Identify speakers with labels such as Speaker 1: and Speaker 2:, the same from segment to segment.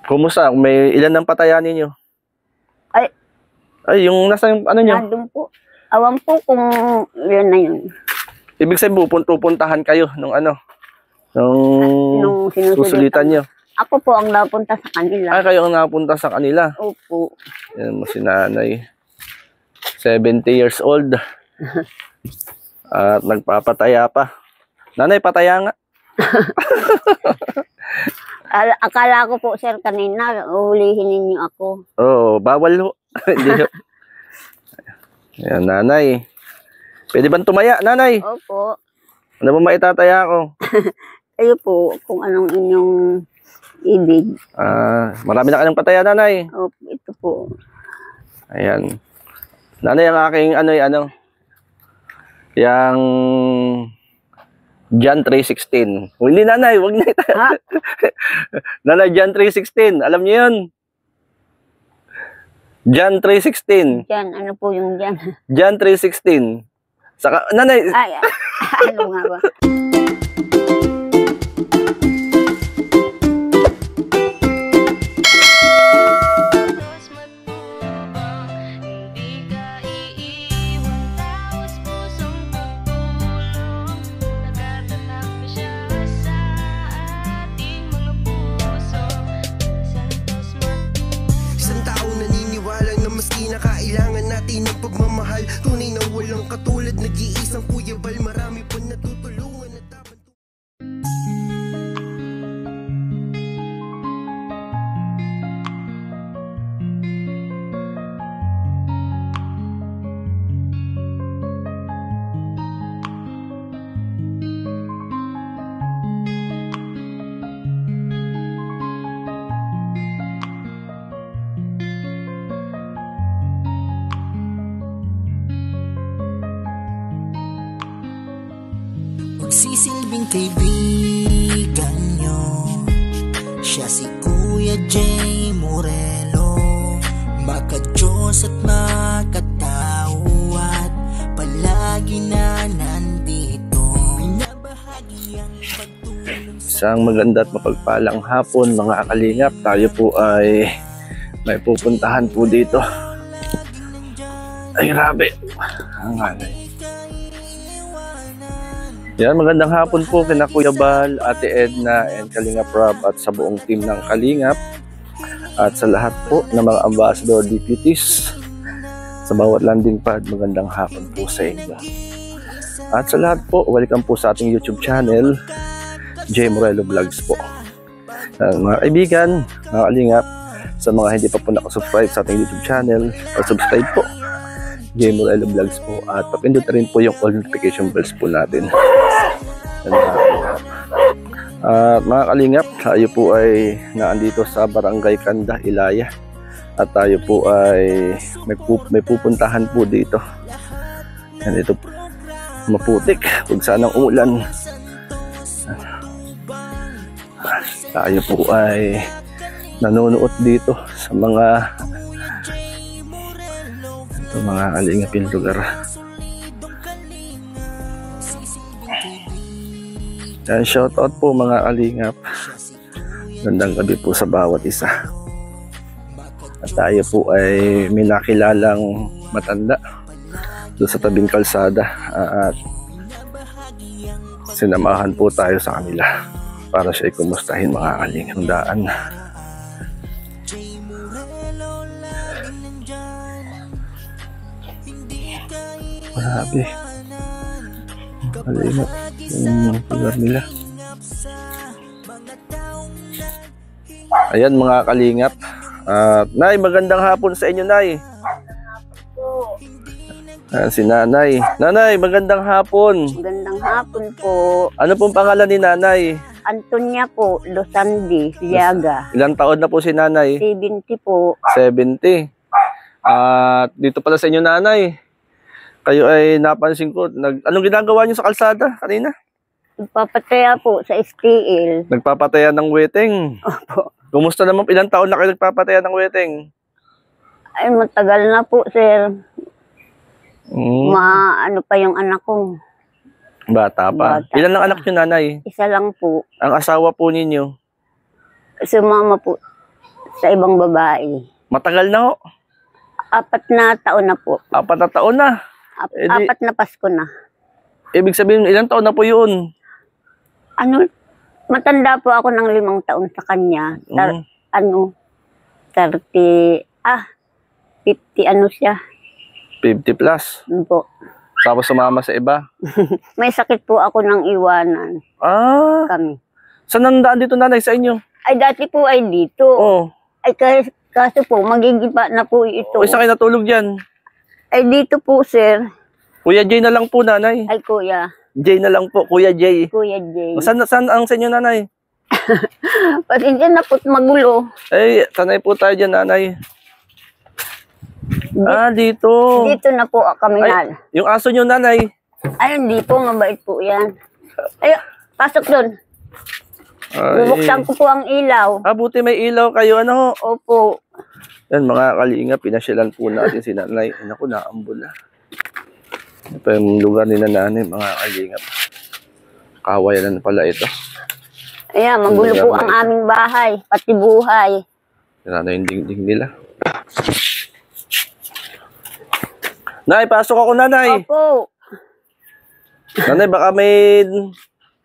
Speaker 1: Kumusta? May ilan ng patayan ninyo? Ay, yung nasa yung ano nyo?
Speaker 2: Nandun po. Awan po kung yun na yun.
Speaker 1: Ibig sabihin, pupuntahan kayo nung ano? Nung susulitan nyo.
Speaker 2: Ako po ang napunta sa kanila.
Speaker 1: Kayo ang napunta sa kanila?
Speaker 2: Opo.
Speaker 1: Yan mo si nanay. 70 years old. At nagpapataya pa. Nanay, pataya nga.
Speaker 2: Akala ko po, sir, kanina, uhulihin ninyo ako.
Speaker 1: Oo, bawal ho. Yan, nanay. Pwede bang tumaya, nanay?
Speaker 2: Opo.
Speaker 1: Ano ba maitataya ko?
Speaker 2: Kayo po, kung anong inyong ibig.
Speaker 1: Marami na kayong pataya, nanay.
Speaker 2: Opo, ito po.
Speaker 1: Ayan. Nanay, ang aking yung John 3:16. Hindi, nanay, wag na ito. Nanay, John 3:16. Alam niyo yun? John 3:16.
Speaker 2: Diyan, ano po yung diyan?
Speaker 1: John 3:16. Saka, nanay.
Speaker 2: Ay, ano nga ba?
Speaker 3: Kailangan natin ng pagmamahal. Tunay na walang katulad. Nag-iisang Kuya Bal. Marami pa natutulungan at dapat
Speaker 4: magsisilbing kaibigan nyo. Siya si Kuya Jay Morelo. Maka-Diyos at makatao at palagi na nandito. Binabahagi ang pagtulong.
Speaker 1: Isang maganda at mapagpalang hapon, mga kalingap. Tayo po ay may pupuntahan po dito. Ay, grabe. Ang halay. Yan, magandang hapon po kina Kuya Bal, Ate Edna, and Kalingap Rob at sa buong team ng Kalingap. At sa lahat po ng mga ambassador deputies sa bawat landing pad, magandang hapon po sa inyo. At sa lahat po, welcome po sa ating YouTube channel, Jay Morelo Vlogs po. Mga kaibigan, mga Kalingap, sa mga hindi pa po nakasubscribe sa ating YouTube channel, subscribe po, Jay Morelo Vlogs po, at papindot rin po yung all notification bells po natin. Mga kalingap, tayo po ay naandito sa Barangay Kanda, Ilaya. At tayo po ay may pupuntahan po dito. Yan, ito po, maputik, huwag sanang umulan. Tayo po ay nanonood dito sa mga kalingapin lugar. Yan, shout out po mga kalingap. Gandang gabi po sa bawat isa. At tayo po ay may nakilalang matanda doon sa tabing kalsada. At sinamahan po tayo sa kanila para siya ay kumustahin, mga kalingap daan. Grabe. Kalingap yung lugar nila. Ayan mga kalingap. Nay, magandang hapon sa inyo, Nay. Si Nanay. Nanay, magandang hapon.
Speaker 2: Magandang hapon po.
Speaker 1: Ano pong pangalan ni Nanay?
Speaker 2: Antonia po, Losandi, Liaga.
Speaker 1: Ilang taon na po si Nanay?
Speaker 2: 70 po.
Speaker 1: 70. Dito pala sa inyo, Nanay. Kayo ay napansin ko. Anong ginagawa niyo sa kalsada kanina?
Speaker 2: Nagpapataya po sa STL.
Speaker 1: Nagpapataya ng weteng.
Speaker 2: Opo.
Speaker 1: Kumusta naman? Ilang taon na kayo nagpapataya ng weteng?
Speaker 2: Ay, matagal na po, sir. Ano pa yung anak ko.
Speaker 1: Bata pa.
Speaker 2: Bata
Speaker 1: Ilan ang
Speaker 2: pa.
Speaker 1: anak niyo, Nanay?
Speaker 2: Isa lang po.
Speaker 1: Ang asawa po ninyo?
Speaker 2: Sumama po. sa ibang babae.
Speaker 1: Matagal na ho.
Speaker 2: 4 na taon na po.
Speaker 1: 4 na taon na. Eh di-
Speaker 2: 4 na Pasko na.
Speaker 1: Ibig sabihin, ilang taon na po yun?
Speaker 2: Ano, matanda po ako ng 5 taon sa kanya.
Speaker 1: Mm.
Speaker 2: 30, 50 ano siya.
Speaker 1: 50 plus.
Speaker 2: Ano po.
Speaker 1: Tapos sumama sa iba.
Speaker 2: May sakit po ako ng iwanan
Speaker 1: Ah,
Speaker 2: kami.
Speaker 1: saan nandaan dito nanay sa inyo?
Speaker 2: Ay, dati po ay dito.
Speaker 1: Oh,
Speaker 2: Ay, kaso po, magigiba na po ito.
Speaker 1: o isa kayo natulog dyan.
Speaker 2: Ay, dito po, sir.
Speaker 1: Kuya Jay na lang po nanay.
Speaker 2: Ay, kuya.
Speaker 1: Jay na lang po, Kuya Jay.
Speaker 2: Kuya Jay.
Speaker 1: Saan ang sa inyo nanay?
Speaker 2: Pasensya na po't magulo.
Speaker 1: Ay, sanay po tayo dyan nanay. Ah, dito.
Speaker 2: Dito na po kami
Speaker 1: Ay, yung aso nyo nanay.
Speaker 2: Ay, hindi po. Mabait po yan. Ay, pasok doon.
Speaker 1: Ay.
Speaker 2: Bubuksan ko po ang ilaw.
Speaker 1: Ah, buti may ilaw kayo. Ano?
Speaker 2: Opo.
Speaker 1: Yan mga kalinga, pinasyalan po natin si nanay. Ay, naku, naambul na. Ito pa yung lugar ni nanay, mga kalinga. Kawayan pala ito.
Speaker 2: Ayan, magulo po ang aming bahay. Pati buhay.
Speaker 1: Yan na yung dingding nila. Nay, pasok ako nanay.
Speaker 2: Opo.
Speaker 1: Nanay, baka may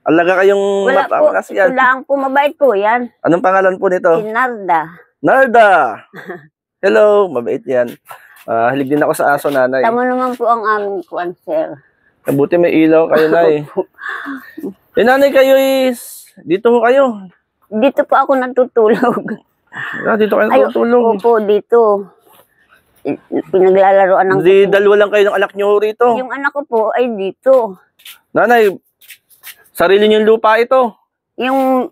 Speaker 1: alaga kayong
Speaker 2: Wala
Speaker 1: bata
Speaker 2: po.
Speaker 1: kasi
Speaker 2: Ito
Speaker 1: yan.
Speaker 2: lang po. Mabait po yan.
Speaker 1: Anong pangalan po nito?
Speaker 2: Si Narda.
Speaker 1: Narda! Hello, mabait yan. Hilig din ako sa aso, nanay.
Speaker 2: Tama naman po ang aming cancer.
Speaker 1: Buti may ilaw kayo, nay. Eh, nanay, kayo is... Dito ho kayo.
Speaker 2: Dito po ako natutulog.
Speaker 1: Dito kayo
Speaker 2: Ay,
Speaker 1: natutulog.
Speaker 2: opo, dito. Pinaglalaroan ng
Speaker 1: Hindi, dalawa lang kayo ng anak nyo rito.
Speaker 2: Yung anak ko po ay dito.
Speaker 1: Nanay, sarili niyong lupa ito.
Speaker 2: Yung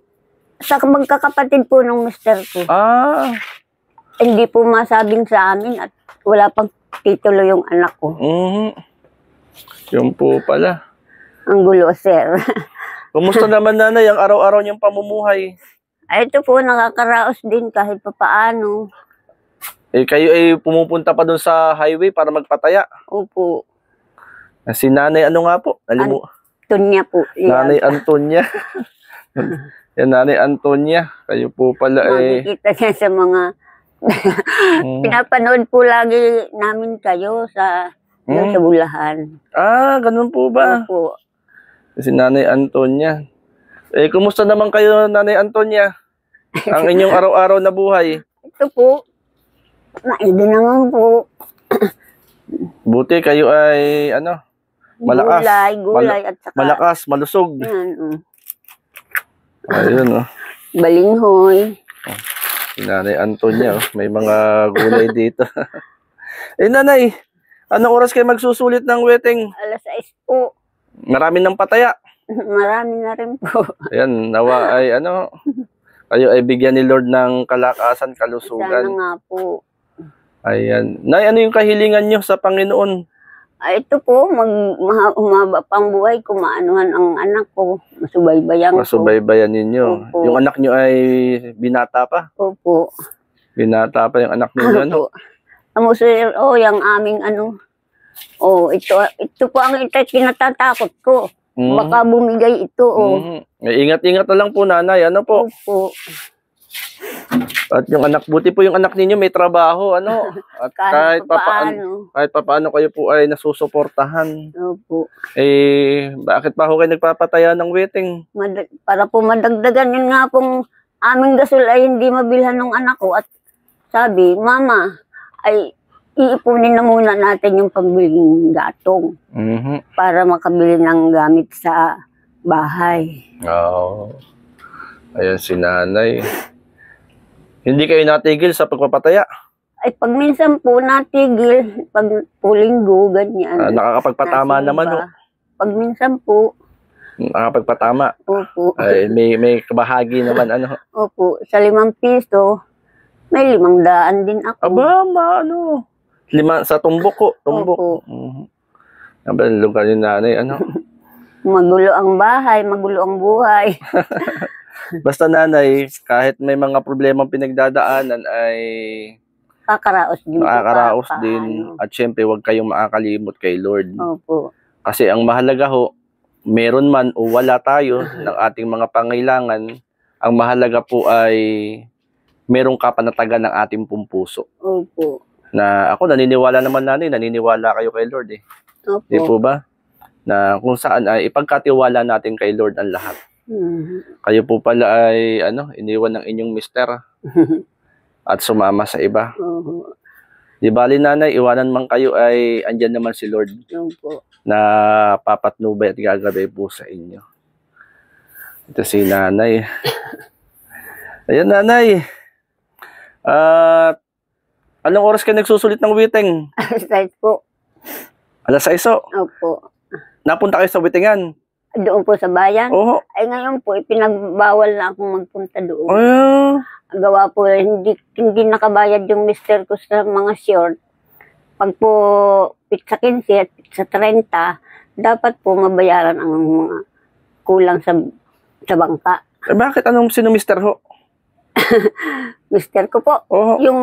Speaker 2: sa magkakapatid po ng mister ko,
Speaker 1: Ah,
Speaker 2: hindi po masabing sa amin at wala pang titulo yung anak ko.
Speaker 1: Yun po pala.
Speaker 2: Ang gulo, sir.
Speaker 1: Kumusta naman nanay ang araw-araw niyong pamumuhay?
Speaker 2: Ay, ito po, nakakaraos din kahit papaano.
Speaker 1: Eh, kayo ay pumupunta pa doon sa highway para magpataya.
Speaker 2: Opo.
Speaker 1: Si nanay, ano nga po?
Speaker 2: Tunya po.
Speaker 1: Nanay Antonia. Yan, nanay Antonia. Kayo po pala eh.
Speaker 2: Makikita niya sa mga... Pinapanood po lagi namin kayo sa Bulahan.
Speaker 1: Ah, ganun po ba?
Speaker 2: Opo.
Speaker 1: Si nanay Antonia. Eh, kumusta naman kayo, nanay Antonia? Ang inyong araw-araw na buhay.
Speaker 2: Ito po, maigi naman po.
Speaker 1: Buti kayo ay, ano, malakas.
Speaker 2: Gulay at saka...
Speaker 1: Malakas, malusog.
Speaker 2: Yan,
Speaker 1: Ayun, oh.
Speaker 2: balinghoy.
Speaker 1: Si nanay Antonia, oh. May mga gulay dito. Eh, nanay, anong oras kayo magsusulit ng wedding?
Speaker 2: 6:00 po.
Speaker 1: Marami ng pataya.
Speaker 2: Marami na rin po.
Speaker 1: Ayan, nawa ay, ano, kayo ay bigyan ni Lord ng kalakasan,
Speaker 2: Sana
Speaker 1: kalusugan.
Speaker 2: nga po.
Speaker 1: Ayan. Nay, ano yung kahilingan nyo sa Panginoon?
Speaker 2: Ay, ito po, humaba pang buhay, kumaanuhan ang anak ko. Masubaybayan ko.
Speaker 1: Masubaybayan ninyo.
Speaker 2: Opo.
Speaker 1: Yung anak nyo ay binata pa.
Speaker 2: Opo.
Speaker 1: Binata pa yung anak ninyo, ano?
Speaker 2: Opo. Sir, yung aming ano. Ito po ang kinatatakot ko. Baka bumigay ito,
Speaker 1: Ingat-ingat na lang po, nanay. Ano po?
Speaker 2: Opo.
Speaker 1: At yung anak, buti po yung anak ninyo may trabaho, ano? At kahit papaano kayo po ay nasusuportahan.
Speaker 2: Opo.
Speaker 1: Eh, bakit pa ho kayo nagpapataya ng wedding?
Speaker 2: Para po madagdagan yun nga pong aming gasol ay hindi mabilhan ng anak ko. At sabi, Mama, ay iipunin na muna natin yung pambiling gatong para makabili ng gamit sa bahay.
Speaker 1: Oo. Ayan si nanay. Hindi kayo natigil sa pagpapataya?
Speaker 2: Ay, pag minsan po natigil, pag po linggo, ganyan.
Speaker 1: Nakakapagpatama naman, ho.
Speaker 2: Pag minsan po.
Speaker 1: Nakakapagpatama.
Speaker 2: Opo.
Speaker 1: Ay, may kabahagi naman, ano.
Speaker 2: Opo. Sa 5 piso, may 500 din ako.
Speaker 1: Aba, ano. 5 sa tumbok ko. Tumbok.
Speaker 2: Opo.
Speaker 1: Ang lugar ni nanay, ano.
Speaker 2: Magulo ang bahay, magulo ang buhay.
Speaker 1: Basta nanay, kahit may mga problemang pinagdadaanan ay
Speaker 2: Kakaraos din.
Speaker 1: makakaraos din. At syempre, huwag kayong makakalimot kay Lord.
Speaker 2: Opo.
Speaker 1: Kasi ang mahalaga ho, meron man o wala tayo ng ating mga pangailangan, ang mahalaga po ay merong kapanatagan ng ating pong puso.
Speaker 2: Opo.
Speaker 1: Na ako naniniwala naman nanay, naniniwala kayo kay Lord eh.
Speaker 2: Opo.
Speaker 1: Di po ba? Na kung saan ay ipagkatiwala natin kay Lord ang lahat. Kayo po pala ay iniwan ng inyong mister at sumama sa iba.
Speaker 2: Opo.
Speaker 1: Di bali nanay, iwanan man kayo ay andyan naman si Lord
Speaker 2: Opo.
Speaker 1: na papatnubay at gagabay po sa inyo. Ito si nanay. Ayan nanay. Anong oras ka nagsusulit ng witing?
Speaker 2: Size po.
Speaker 1: Alas 6.
Speaker 2: Opo.
Speaker 1: Napunta kayo sa witingan?
Speaker 2: Doon po sa bayan.
Speaker 1: Oo.
Speaker 2: Ay ngayon po, ipinagbawal na akong magpunta doon.
Speaker 1: Oh.
Speaker 2: Gawa po, hindi nakabayad yung mister ko sa mga short. Pag po pizza 15 at pizza 30, dapat po mabayaran ang mga kulang sa bangka.
Speaker 1: Bakit? Sino mister ho?
Speaker 2: Mister ko po,
Speaker 1: Oo.
Speaker 2: yung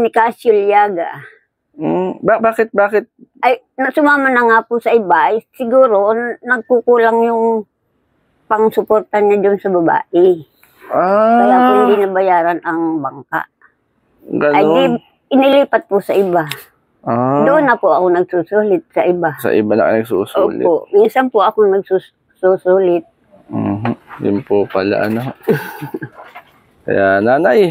Speaker 2: ni Casio Liaga.
Speaker 1: Bakit?
Speaker 2: Ay, sumama na nga po sa iba. Ay, siguro, nagkukulang yung pang-suporta niya doon sa babae. Kaya po hindi nabayaran ang bangka. Ay, di,
Speaker 1: Ganon.
Speaker 2: inilipat po sa iba. Doon na po ako nagsusulit sa iba.
Speaker 1: Sa iba na kayo nagsusulit.
Speaker 2: Opo, minsan po ako nagsusulit.
Speaker 1: Yun po pala, Kaya, nanay,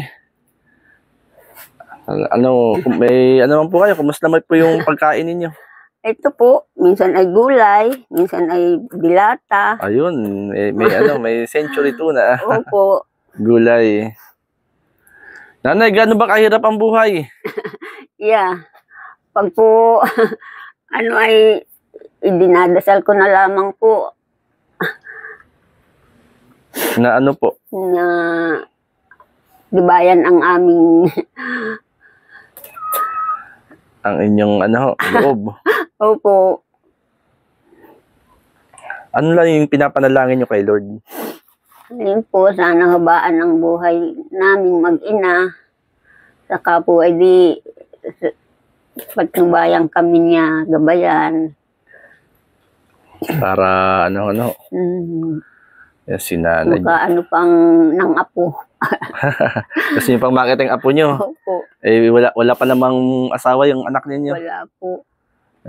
Speaker 1: may man po kayo, kumusta naman po yung pagkain ninyo?
Speaker 2: Ito po, minsan ay gulay, minsan ay dilata.
Speaker 1: Ayun, may century tuna.
Speaker 2: Opo.
Speaker 1: Gulay. Nanay, gaano ba kahirap ang buhay?
Speaker 2: Yeah. Pag po, ay, dinadasal ko na lamang po
Speaker 1: Na ano po?
Speaker 2: na dibayan ang aming,
Speaker 1: Ang inyong loob.
Speaker 2: opo,
Speaker 1: Ano lang yung pinapanalangin nyo kay Lord?
Speaker 2: yun po, sana habaan ang buhay naming mag-ina. Saka po, ay di, patnubayan kami niya, gabayan.
Speaker 1: Para Yan si nanay.
Speaker 2: Maka ano pang nang apo.
Speaker 1: Kasi yung pang marketing apo nyo.
Speaker 2: Opo,
Speaker 1: Wala pa namang asawa yung anak ninyo.
Speaker 2: wala po.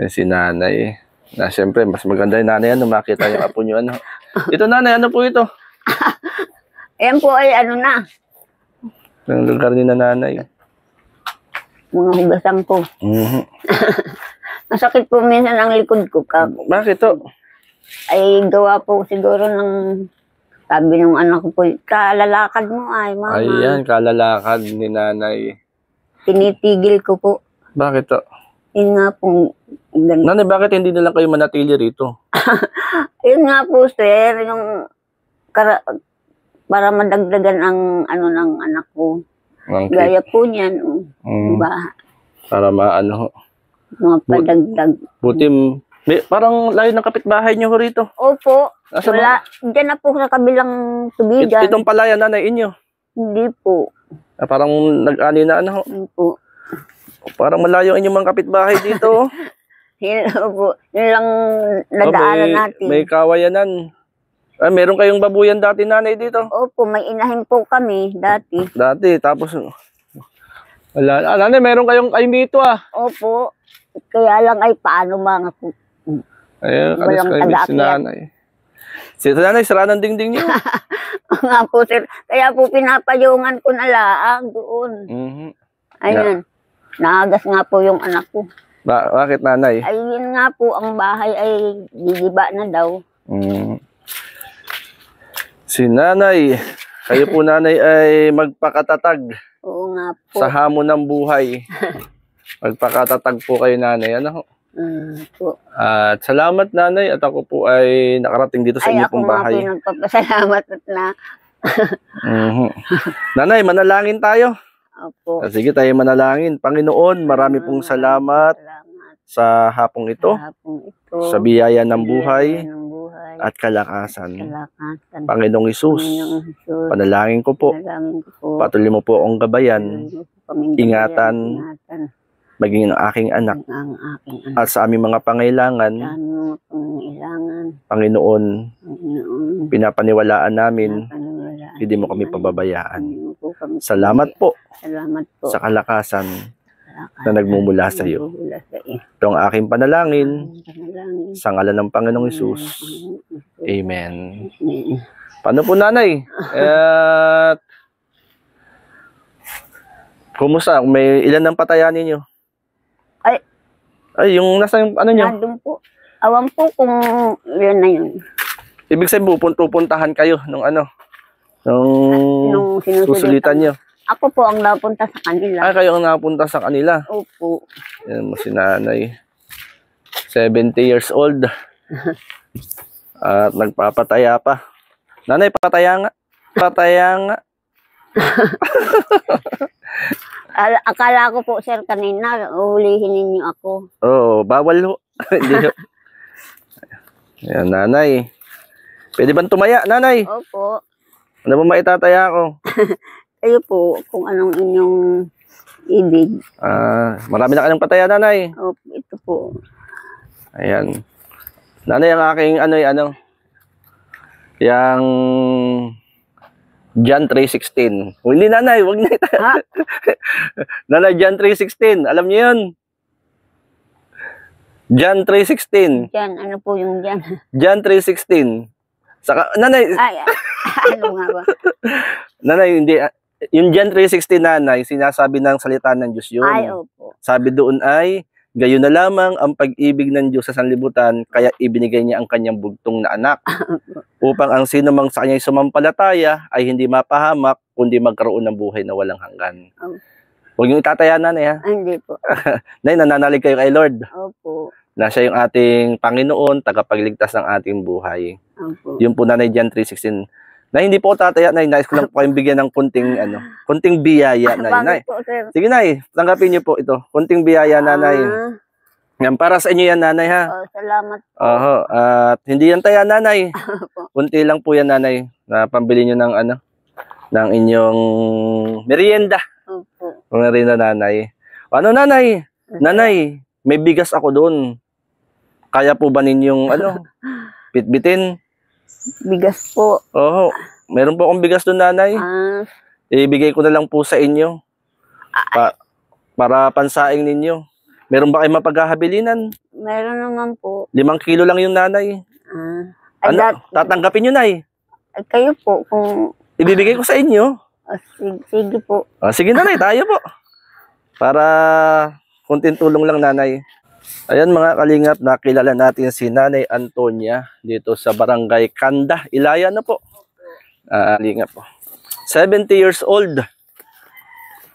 Speaker 1: Si nanay. Na siyempre, mas maganda yung nanay makita yung apo nyo. Ito nanay, ano po ito?
Speaker 2: Ayan po ay ano na,
Speaker 1: Yung lugar ni na nanay.
Speaker 2: mga hugasan po. Masakit po minsan ang likod ko.
Speaker 1: Bakit to?
Speaker 2: Ay gawa po siguro ng, sabi ng anak ko po, kalalakad mo ay mama.
Speaker 1: Ayan, kalalakad ni nanay.
Speaker 2: Tinitigil ko po.
Speaker 1: Bakit to?
Speaker 2: Yun nga po, ganun.
Speaker 1: Nanay, bakit hindi na lang kayo manatili rito?
Speaker 2: Yun nga po sir, yung para madagdagan ang ng anak ko.
Speaker 1: Okay.
Speaker 2: Gaya po niyan, ba,
Speaker 1: Para maano.
Speaker 2: mga padagdag.
Speaker 1: Buti, parang layo ng kapitbahay nyo ho rito.
Speaker 2: Opo,
Speaker 1: Nasa
Speaker 2: wala, dyan na po sa kabilang tubigan.
Speaker 1: Itong palaya nanay inyo.
Speaker 2: Hindi po.
Speaker 1: Parang nag-ani na
Speaker 2: Hindi po.
Speaker 1: Parang malayo ang inyong mga kapitbahay dito.
Speaker 2: Yun po. Yun lang nadaanan natin.
Speaker 1: May kawayanan. Meron kayong babuyan dati nanay dito.
Speaker 2: Opo, may inahin po kami dati.
Speaker 1: Dati, tapos wala. Nanay, meron kayong dito
Speaker 2: Opo. Kaya lang ay paano mga po.
Speaker 1: Ayun,
Speaker 2: Walang
Speaker 1: kalis kayo si
Speaker 2: taga-akyat.
Speaker 1: nanay. Si nanay, sira ng dingding niyo.
Speaker 2: Nga po sir. Kaya po pinapayungan ko na laang doon. Ayun. Naagas nga po yung anak ko.
Speaker 1: Bakit nanay?
Speaker 2: Ay yun nga po, ang bahay ay gigiba na daw.
Speaker 1: Si nanay, kayo po nanay ay magpakatatag
Speaker 2: Oo nga po.
Speaker 1: sa hamon ng buhay. Magpakatatag po kayo nanay.
Speaker 2: Po.
Speaker 1: At salamat nanay at ako po ay nakarating dito sa
Speaker 2: Ay
Speaker 1: inyo
Speaker 2: ako
Speaker 1: pong
Speaker 2: nga po
Speaker 1: bahay.
Speaker 2: nagpapasalamat at na.
Speaker 1: Nanay, manalangin tayo.
Speaker 2: Opo.
Speaker 1: Sige tayo manalangin. Panginoon, marami pong salamat
Speaker 2: Salamat
Speaker 1: sa hapong ito,
Speaker 2: sa hapong ito.
Speaker 1: sa biyaya ng buhay
Speaker 2: Ng buhay.
Speaker 1: at kalakasan.
Speaker 2: Kalakasan.
Speaker 1: Panginoong Isus,
Speaker 2: Panginoong Jesus.
Speaker 1: panalangin ko po,
Speaker 2: Panalangin ko po.
Speaker 1: patuloy mo po akong gabayan,
Speaker 2: Patuloy mo po kaming
Speaker 1: ingatan,
Speaker 2: ingatan
Speaker 1: maging ang aking anak,
Speaker 2: ang aking anak.
Speaker 1: at sa aming mga pangailangan,
Speaker 2: Saan mo pangailangan,
Speaker 1: Panginoon,
Speaker 2: Panginoon.
Speaker 1: pinapaniwalaan namin,
Speaker 2: Napaniwalaan
Speaker 1: hindi mo kami
Speaker 2: namin.
Speaker 1: pababayaan.
Speaker 2: Hindi mo po kami.
Speaker 1: Salamat po
Speaker 2: Salamat po.
Speaker 1: sa kalakasan na nagmumula sa iyo.
Speaker 2: Nagmumula sa iyo.
Speaker 1: Ito ang aking panalangin
Speaker 2: Panalangin.
Speaker 1: sa ngalan ng Panginoong Hesus. Amen.
Speaker 2: Amen.
Speaker 1: Paano po, nanay? At kumusta? May ilan ng patayan ninyo? Ay, yung nasa yung ano nyo?
Speaker 2: Nandun po. Awan po kung yun na yun.
Speaker 1: Ibig sabihin, pupuntahan kayo nung ano? Nung
Speaker 2: Nung
Speaker 1: susulitan nyo.
Speaker 2: Ako po ang napunta sa kanila.
Speaker 1: Ay, kayo ang napunta sa kanila.
Speaker 2: Opo.
Speaker 1: Yan mo si nanay. 70 years old. At nagpapataya pa. Nanay, pataya nga. Pataya nga.
Speaker 2: Akala ko po, sir, kanina, uhulihin ninyo ako.
Speaker 1: Oo, bawal ho. Hindi ho. Yan, nanay. Pwede bang tumaya, nanay?
Speaker 2: Opo.
Speaker 1: Ano ba maitataya ko?
Speaker 2: Kayo po, kung anong inyong ibig.
Speaker 1: Marami na kayong pataya, nanay.
Speaker 2: Opo, ito po.
Speaker 1: Ayan. Nanay, ang aking yung John 3:16. Hindi, nanay, wag na
Speaker 2: Ha?
Speaker 1: Nanay, John 3:16. Alam niyo yun? John 3:16.
Speaker 2: Diyan, ano po yung diyan?
Speaker 1: John 3:16. Saka, nanay,
Speaker 2: Ay, ano nga ba?
Speaker 1: nanay, hindi. Yung John 3:16, nanay, sinasabi ng salita ng Diyos yun.
Speaker 2: Ay, opo.
Speaker 1: Sabi doon ay, gayon na lamang ang pag-ibig ng Diyos sa sanlibutan, kaya ibinigay niya ang kanyang bugtong na anak. Upang ang sino mang sa kanya'y sumampalataya ay hindi mapahamak, kundi magkaroon ng buhay na walang hanggan.
Speaker 2: Oh.
Speaker 1: Huwag niyong itataya, nanay, ha?
Speaker 2: Ay, hindi po.
Speaker 1: Nay, nananalig kayo kay Lord
Speaker 2: Opo.
Speaker 1: na siya yung ating Panginoon, tagapagligtas ng ating buhay.
Speaker 2: Opo.
Speaker 1: Yun po, nanay, John 3:16. Na hindi po ako tataya, nay. Nais ko lang po kayong bigyan ng kunting biyaya, nay. Nay.
Speaker 2: Bakit po, sir?
Speaker 1: Sige, nay. Tanggapin niyo po ito. Kunting biyaya, nanay.
Speaker 2: Ah,
Speaker 1: Yan, para sa inyo yan, nanay, ha?
Speaker 2: oh, salamat po.
Speaker 1: Oho. At hindi yan taya, nanay.
Speaker 2: Opo.
Speaker 1: Kunti lang po yan, nanay. Na pambili nyo ng ng inyong merienda.
Speaker 2: Opo.
Speaker 1: Merienda, nanay. Ano, nanay? Nanay, may bigas ako doon. Kaya po ba ninyong, bitbitin?
Speaker 2: Bigas po.
Speaker 1: Oho. Meron po akong bigas doon, nanay.
Speaker 2: Ah,
Speaker 1: Ibigay ko na lang po sa inyo. Para pansaing ninyo. Meron ba kayo mapaghahabilinan?
Speaker 2: meron naman po.
Speaker 1: 5 kilo lang yung nanay.
Speaker 2: Ah, ay,
Speaker 1: Tatanggapin nyo, nay.
Speaker 2: ay, kayo po, kung,
Speaker 1: Ibibigay ko sa inyo.
Speaker 2: sige po.
Speaker 1: Sige, nanay, tayo po. Para kunting tulong lang, nanay. Ayan, mga kalingap, nakilala natin si Nanay Antonia dito sa Barangay Kanda, Ilaya na po. Kalingap po. 70 years old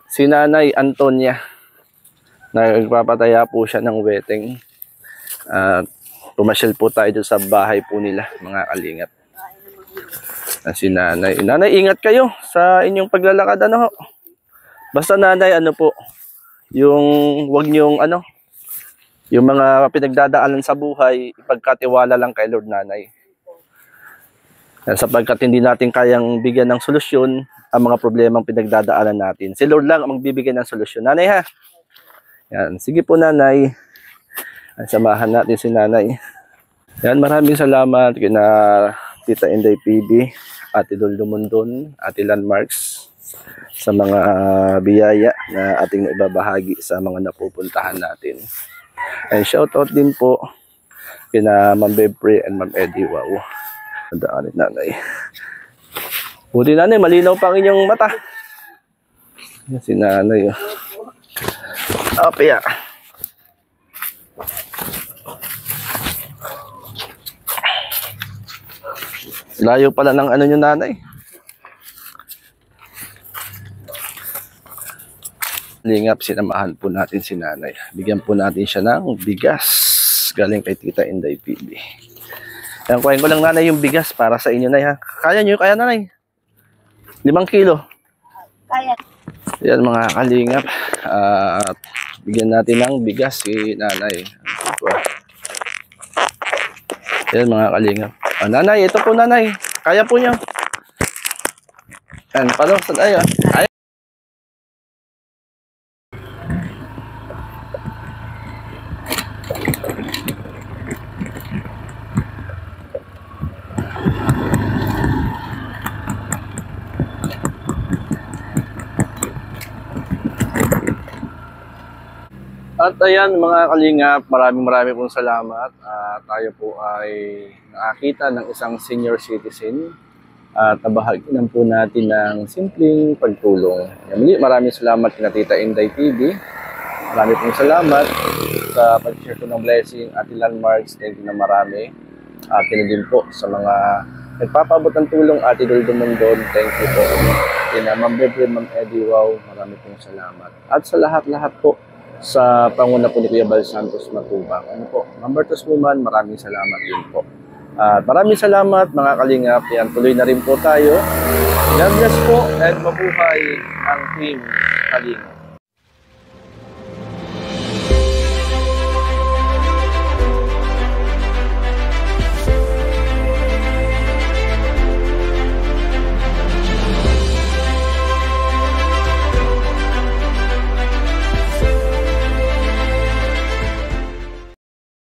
Speaker 1: si Nanay Antonia. Nagpapataya po siya ng wedding. Pumasyal po tayo sa bahay po nila, mga kalingap. Si Nanay. Nanay, ingat kayo sa inyong paglalakad, ho. Basta, nanay, po, yung wag niyong yung mga pinagdadaanan sa buhay, ipagkatiwala lang kay Lord, nanay. Sapagkat hindi natin kayang bigyan ng solusyon ang mga problemang pinagdadaanan natin. Si Lord lang ang magbibigay ng solusyon. Nanay, ha? Yan. Sige po, nanay. Samahan natin si nanay. Yan, maraming salamat kina Tita Inday PB, Ate Dol Dumundon, Ate Landmarks, sa mga biyaya na ating naibabahagi sa mga napupuntahan natin. And shoutout din po kina Ma'am Bebri and Ma'am Eddie. Wow. Nadaanin, nanay. Buti, nanay, malinaw pa ang inyong mata. Yan si nanay. Apya. Layo pala ng nyo, nanay. Lingap, sinamahan po natin si nanay. Bigyan po natin siya ng bigas. Galing kay Tita Inday PB. Ayan, kuhain ko lang, nanay, yung bigas para sa inyo, nay, ha? Kaya nyo, kaya, nanay? 5 kilo.
Speaker 2: Kaya.
Speaker 1: Yan, mga kalingap. At bigyan natin ng bigas si nanay. Yan, mga kalingap. Nanay, ito po, nanay. Kaya po niyo. Yan, paano? Ay. At ayan mga kalingap, maraming pong salamat. Tayo po ay nakakita ng isang senior citizen at nabahaginan po natin ng simpleng pagtulong. Muli, maraming salamat kina Tita Inday TV. Maraming pong salamat sa pag-share ko ng blessing at landmarks. Thank you na marami. At din po sa mga nagpapabot ng tulong at Idol Dumondon. Thank you po. Kina Ma'am Bebre, Ma'am Eddie, wow, maraming pong salamat. At sa lahat-lahat po, sa panguna po ni Kuya Bal Santos Matubang. Ano po, Ma'am Bertus Woman, maraming salamat din po. At maraming salamat mga kalingap. Yan, tuloy na rin po tayo. God bless po and mabuhay ang Team Kalingap.